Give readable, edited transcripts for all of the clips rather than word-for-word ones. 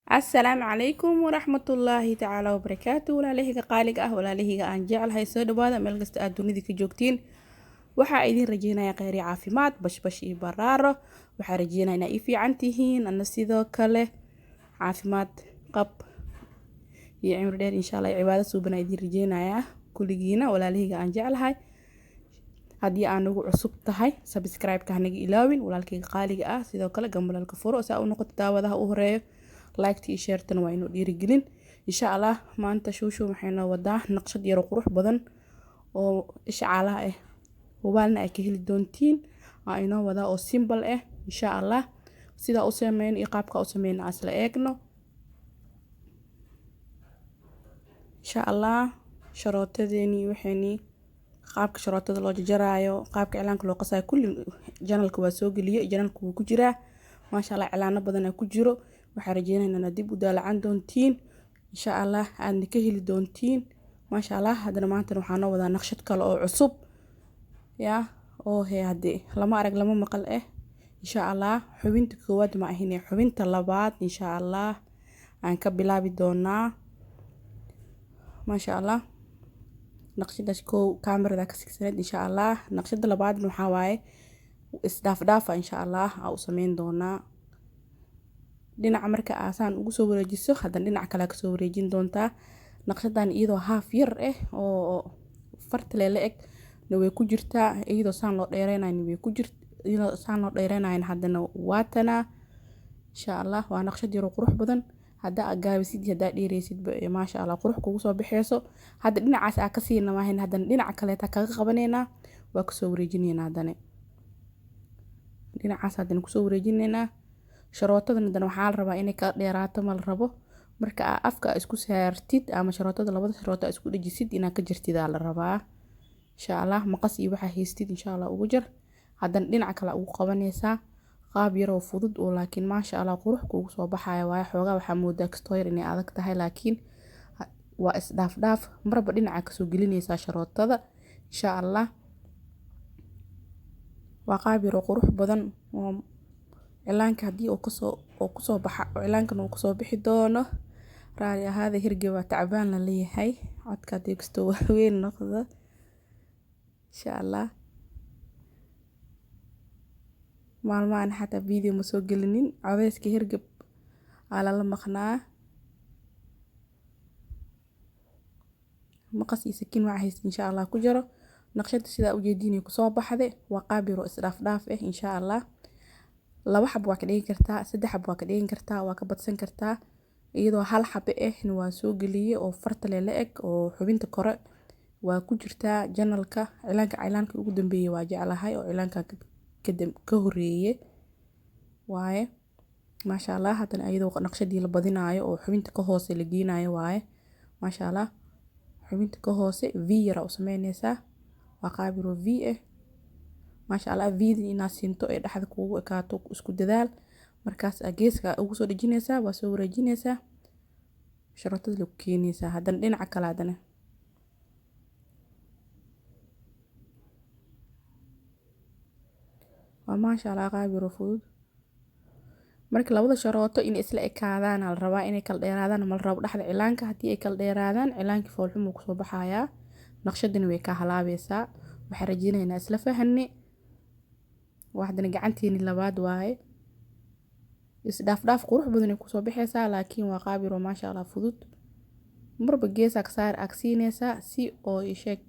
Asalaamu calaykum waraxmatullaahi tacaala wabarakaatu. Walaalahayga qaaliga ah, walaalahayga aan jeclahay, soo dhawaada meel kasta aad dunida ka joogtiin. Waxaa idin rajeynayaa kheyr iyo caafimaad, bashbash iyo baraaro. Waxaa rajeynayaa inaa ii fiican tihiin, ana sidoo kale caafimaad qab iyo cimri dheer insha Allah. Cibaado suuban aan idin rajeynayaa kulligiina walaalahayga aan jeclahay. haddii aan ugu cusub tahay subscribe-ka hanaga ilaawin, walaalkayga qaaliga ah, sidoo kale gambalaalka furo si aa u noqoto daawadaha u horeeyo. like iyo share-tan waa inuu dhiirigelin insha Allah. maanta shuushu waxay noo wadaa naqshad yar oo qurux badan oo ishcaalaha ah, hubaalna ay ka heli doontiin. waa inoo wadaa oo simple ah insha Allah. sida u sameyn iyo qaabka u sameyn asla eegno insha Allah. sharootadeeni waxayni qaabka sharootada loo jaraayo, qaabka cilaanka loo qasayo kulli channelka waa soo geliyay, channelka wuu ku jiraa. maasha Allah cilaano badan ku jiro. waxaan rajeynaynaa inaad dib u daalacan doontiin insha Allah, aadna ka heli doontiin maasha Allah. haddana maanta waxaan noo wadaa naqshad kale oo cusub yaa oo hadee lama arag lama maqal insha Allah. xubinta koowaad ma ahin, xubinta labaad insha Allah aan ka bilaabi doonaa maasha Allah. naqshadaas kaamirada ka sigsaneed insha Allah. naqshada labaadna waxaa waaye isdhaaf dhaafa insha Allah aan u sameyn doonaa. dhinaca marka aasaan ugu soo wareejiso haddana dhinaca kale ka soo wareejin doontaa. naqshadan iyadoo haaf yar oo fartale la eg na way ku jirtaa, iyadoo saan loo dheereynayn way ku jirtaa, iyadoo saan loo dheereynayn haddana waatana insha Allah. waa naqshad yar oo qurux badan. hadda gaabisid hadda dheereysid maasha Allah qurux kugu soo bixeyso. hadda dhinacaas aa ka siina maahin, haddana dhinaca kale ta kaga qabaneynaa, waa ku soo wareejinaynaa. haddana dhinacaas haddana ku soo wareejinaynaa. sharootadan haddana waxaa la rabaa inay ka dheeraato ma la rabo. marka afka isku saartid ama sharootada labada sharoota isku dhajisid inaad ka jirtid aa la rabaa insha Allah. maqas iyo waxa haystid insha Allah ugu jar. haddana dhinaca kale ugu qabanaysaa qaab yar oo fudud oo laakiin maasha Allah qurux kugu soo baxaya. waaye xoogaa waxaa moodaa kastoo yar inay adag tahay, laakiin waa isdhaaf dhaaf marba dhinaca kasoo gelinaysaa sharootada insha Allah. waa qaab yar oo qurux badan oo cilaanka haddii uu kusoo baxa cilaankan uu kusoo bixi doono. raali ahaada hirge waa tacbaan la leeyahay, codka haddii kastoo waaweyn noqdo insha Allah. maalmahan xataa video ma soo gelinin, codeyska hirgab aa lala maqnaa. maqas iyo sakiin waxa haysta insha Allah ku jiro. naqshada sidaa ujeediinay kusoo baxday waa qaab yar oo isdhaaf dhaaf insha Allah. laba xab waa ka dhigin kartaa, saddex xab waa ka dhigin kartaa, waa ka badsan kartaa. iyadoo hal xabe waa soo geliyay oo fartale la eg oo xubinta kore waa ku jirtaa channelka. cilaanka ugu dambeeyay waa jeclahay oo cilaanka ka horeeyay waaye maasha Allah. haddana iyadoo naqshadii la badinaayo oo xubinta ka hoose la geenayo waaye maasha Allah. xubinta ka hoose v yar u sameynaysaa, waa qaab yar oo v maasha Allah. v-da inaad siinto ee dhexda kugu ekaato isku dadaal. markaas geeska ugu soo dhajinaysaa, waa soo wareejinaysaa, sharootada lagu keenaysaa. haddana dhinaca kale haddana waa maasha Allah qaab yar oo fudud. marka labada sharooto inay isla ekaadaan la rabaa, inay kala dheeraadaan ma la rabo dhexda cilaanka. haddii ay kala dheeraadaan cilaankii foolxumo kusoo baxayaa, naqshadani way ka halaabaysaa. waxaan rajeynaynaa isla fahanne. haddana gacanteeni labaad waaye isdhaaf dhaaf qurux badan ay kusoo bixaysaa, laakiin waa qaab yar oo maasha Allah fudud. marba geesaa ka saar agsiinaysaa si oo sheeg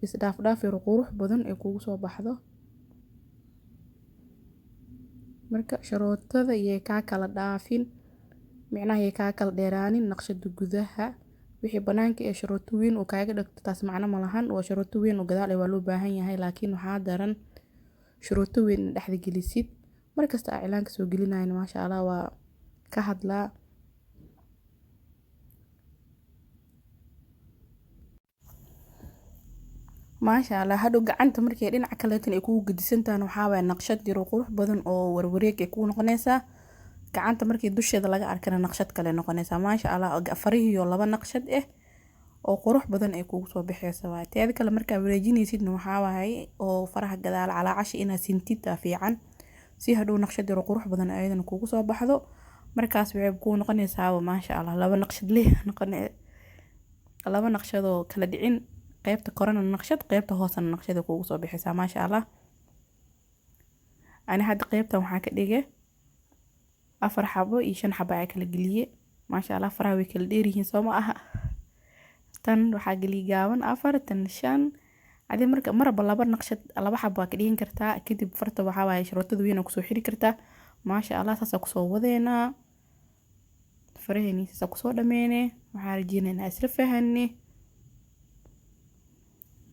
isdhaaf dhaaf yar qurux badan ay kugu soo baxdo. marka sharootada yay kaa kala dhaafin, micnaha yay kaa kala dheeraanin naqshada gudaha. wixii banaanka ee sharooto weyn oo kaaga dhagto taas macno ma lahan. waa sharooto weyn oo gadaal waa loo baahan yahay, laakiin waxaa daran sharooto weyn in dhexda gelisid. markasta aa cilaanka soo gelinayn maasha Allah waa ka hadlaa. maasha Allah. hadhow gacanta markay dhinaca kaleetan ay kugu gedisantahan waxaa waaye naqshad yar oo qurux badan oo warwareeg ay kugu noqonaysaa. gacanta markii dusheeda laga arkana naqshad kale noqonaysaa maasha Allah. farihiyo laba naqshad oo qurux badan ay kugu soo bixaysa waaye. teeda kale markaa wareejinaysidna waxaa waaye oo faraha gadaal calaacashi inaad sintid fiican si hadhow naqshad yar oo qurux badan ayadana kugu soo baxdo. markaas waxay ku noqonaysaa maasha Allah laba naqshad leh noqonay laba naqshad oo kala dhicin qaybta korona naqshad qaybta hoosana naqshad kugu soo bixisa maasha Allah ani hadda qaybtan waxaa ka dhigay 4 xabo iyo 5 xabo ay kala galiye maasha Allah faraha way kala dheer yihiin soo ma aha tan waxaa galiye gaaban 4 tan 5 adi marba laba naqshad laba xabo ka dhigan kartaa kadib farta waxa waaye sharootada weyn ku soo xiri kartaa maasha Allah saas ku soo wadeena farahani saas ku soo dhameene waxaa rajeenaynaa isla fahanne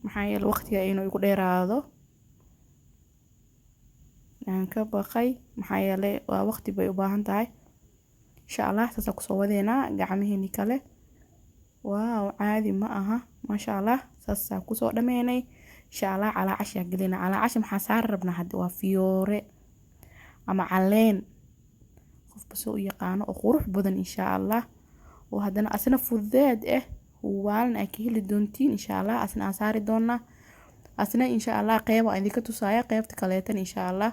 maxaa yeelay waqtiga inuu igu dheeraado aan ka baqay maxaa yeelay waa waqti bay u baahan tahay insha Allah saas ku soo wadeena gacmaheenii kale waaw caadi ma aha maasha Allah saas ku soo dhameenay insha Allah ala casha galina ala casha maxaa saar rabnaa hadda waa fiyoore ama caleen qof basoo u yaqaano oo qurux badan insha Allah oo hadana asna fudeed waalna ay ka heli doontiin insha Allah asna aan saari doona asna insha Allah qayb aan idinka tusaaya qaybta kaleetan insha Allah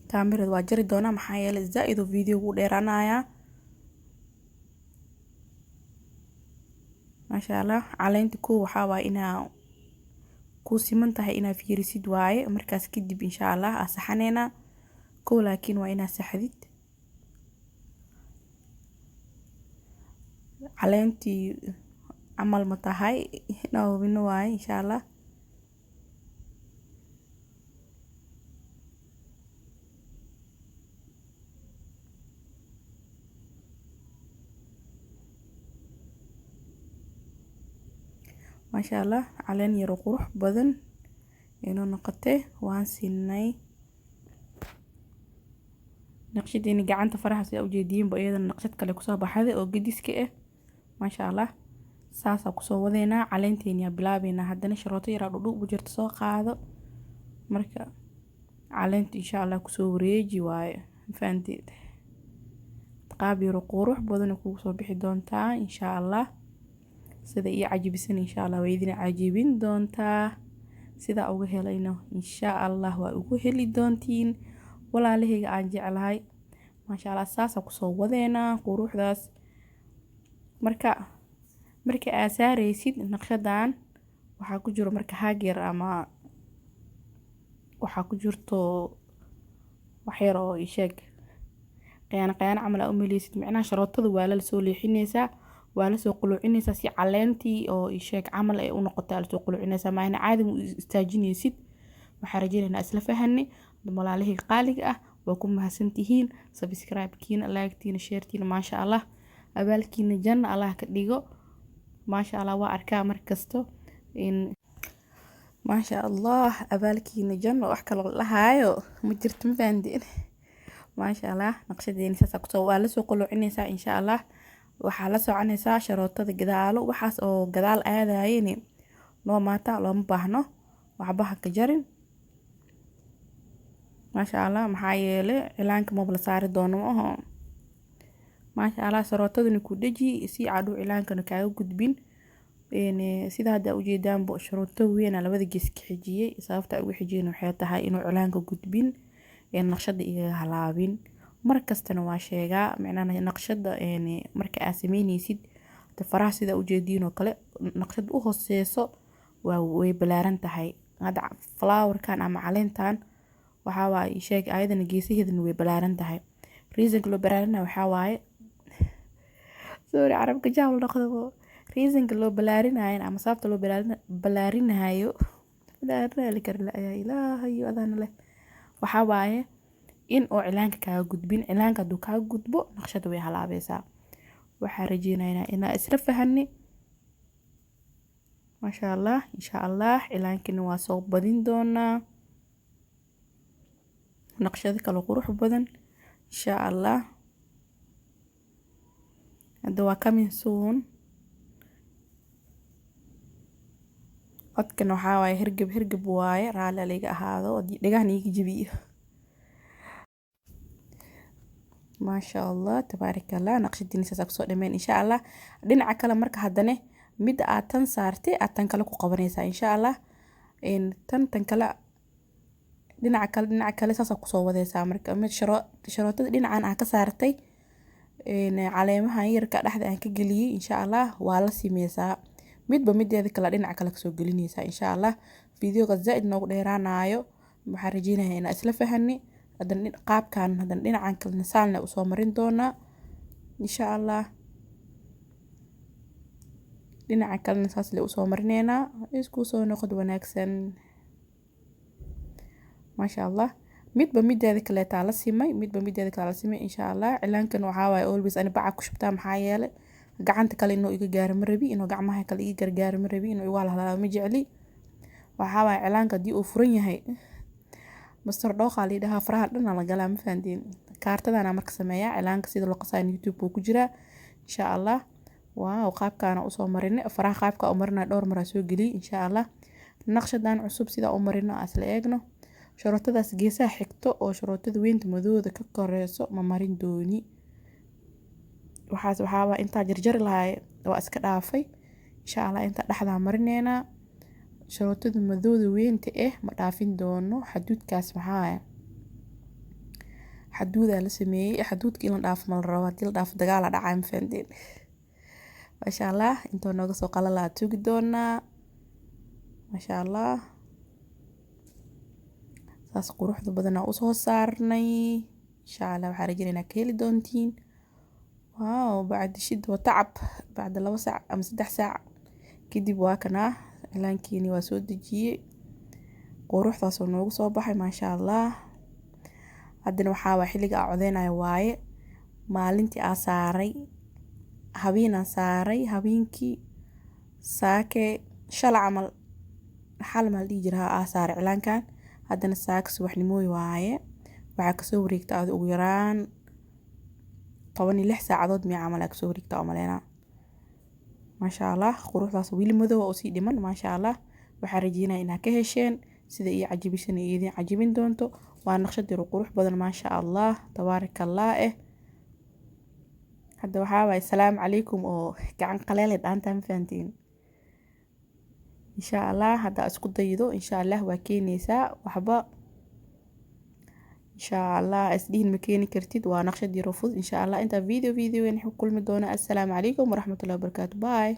kaamirada waa jari doona maxaa yeelay zaaid oo video ugu dheeraanaya maasha Allah caleenta ku waxa waa inaa ku siman tahay inaa fiirisid waaye markaas kadib insha Allah asaxaneena ko laakiin waa inaa saxdid caleentii amal ma tahay inaa hubino waaye insha Allah maasha Allah caleen yar oo qurux badan inoo noqotay waan siinay naqshadini gacanta faraha sida u jeediyeen ba iyada naqshad kale ku soo baxday oo gediska maasha Allah saasa ku soo wadeena caleenteeni bilaabeena hadana sharooto yar dhudhub u jirto soo qaado marka caleenta insha Allah ku soo wareeji waaye faanteed qaab yar qurux badan ku soo bixi doontaa insha Allah sida iyo cajibisan insha Allah way idin cajibin doontaa sida ugu helayno insha Allah waa ugu heli doontiin walaalahayga aan jeclahay maasha Allah saasa ku soo wadeena quruxdaas marka aad saaraysid naqshadan waxa ku jiro marka haageer ama waxa ku jirto wax yar oo isheeg qiyaan camal u meeleysid macnaha sharootada waa la soo leexinaysaa waa la soo quluucinaysaa si caleentii oo isheeg camal ay u noqotaa la soo quluucinaysaa maana caadi mu istaajinaysid waxa rajaynaynaa isla fahanne walaalahayga qaaliga ah waa ku mahadsantihiin subscribe-kiina like-tiina share-tiina maasha Allah abaalkiina janna Allah ka dhigo maasha Allah waa arkaa markasto in maasha Allah abaalkiina janna wax kale la haayo ma jirto ma faandeen maasha Allah naqshadeeni saas ku soo waa la soo quluucinaysaa insha Allah waxaa la soconaysaa sharootada gadaalo waxaas oo gadaal aadayeen noo maata looma baahno waxba ha ka jarin maasha Allah maxaa yeelay cilaanka ma la saari doono maasha Allah sharootadani ku dhaji si caadu cilaankana kaaga gudbin sida hadda u jeedaan bo sharooto weyn labada gees ka xijiyay sababta ugu xijiyeen waxay tahay inuu cilaanka gudbin naqshada iga halaabin markastana waa sheegaa macnaha naqshada marka aad sameynaysid faraha sida u jeediin oo kale naqshad u hooseeso waa way balaaran tahay hada flower-kan ama caleentan waxa waa sheeg ayadana geesaheedana way balaaran tahay reason-ka loo balaarinayo waxa waaye sorry carabka jaal noqdo reason-ka loo balaarinayo ama sababta loo balaarinayo ya ilaahay adana leh waxa waaye in oo cilaanka kaaga gudbin cilaanka haduu kaaga gudbo naqshada way halaabaysaa waxaa rajeynaynaa inaa isla fahanne maasha Allah insha Allah cilaankina waa soo badin doonaa naqshada kale qurux badan insha Allah hadda waa coming soon codkan waxaa waaye hergeb waaye raali laga ahaado dhagahan iga jabiyo maasha Allah tabarakallah naqshadini saas ku soo dhameen insha Allah dhinaca kale marka hadane mid aad tan saartay aad tan kale ku qabanaysaa insha Allah tan kale dhinaca kale saas ku soo wadaysaa marka mid sharootada dhinacan aan ka saartay caleemahan yarka dhexda aan ka geliyay insha Allah waa la simeysaa midba mideeda kale dhinaca kale kasoo gelinaysaa insha Allah videoga zaaid noogu dheeraanayo waxaan rajeynayaa inaan isla fahanni hadan qaabkan hadan dhinacan kale saalna u soo marin doonaa insha Allah dhinaca kalena saas le u soo marineynaa isku soo noqod wanaagsan maasha Allah midba mideeda kale taa la simay insha Allah cilaankan waxaa waaye always ani baca ku shubtaa maxaa yeelay gacanta kale inuu iga gaaro ma rabi inuu gacmaha kale iga gargaaro ma rabi inuu iga halalaabo ma jecli waxaa waaye cilaanka haddii uu furan yahay mastar dhooqa la yidhahaa faraha dhan la galaa ma fahantiin kaartadana marka sameeyaa cilaanka sida loo qasayo YouTube uu ku jiraa insha Allah waaw qaabkaana u soo marinay faraha qaabka u marina dhowr mar soo galiyay insha Allah naqshadan cusub sida u marino asla eegno sharootadaas geesaha xigto oo sharootada weynta madooda ka koreyso ma marin dooni waxaa inta jarjari lahaay waa iska dhaafay insha Allah inta dhexda marineena sharootada madooda weynta ma dhaafin doono xaduudkaas maxaa xaduuda la sameeyay xaduudkii la dhaaf mal rabo hadii la dhaaf dagaal la dhacay ma fahanteen masha Allah inta nooga soo qalala tugi doonaa masha Allah saas quruxda badan u soo saarnay insha Allah waxaan rajeynayaa ka heli doontiin waaw bacdi shid wa tacab bacda 2 saac ama 3 saac kadib waa kana cilaankiini waa soo dejiyay quruxdaas oo noogu soo baxay masha Allah haddana waxaa waa xilliga aan codeynayo waaye maalintii aan saaray habeenaan saaray habeenkii saake shala camal xal mal dhigi jiraa aan saaray cilaankan haddana saaka subaxnimooy waaye waxaa kasoo wareegta aad ugu yaraan 16 saacadood miya camal aa kasoo wareegta umaleynaa masha Allah quruxdaas wili madow oo sii dhiman masha Allah waxaan rajeynayaa inaad ka hesheen sida iyo cajibisan iyo idin cajibin doonto waa naqshad yar qurux badan masha Allah tabaarakallah hadda waxaa waaye salaamu calaykum oo gacan qaleelay dhaanta ma fahantiin insha Allah hadda isku daydo insha Allah waa keenaysaa waxba insha Allah isdiin ma keeni kartid waa naqshad yar fudud insha Allah inta video weyn ku kulmi doona assalaamu calaykum waraxmatullaahi wabarakaatuh bye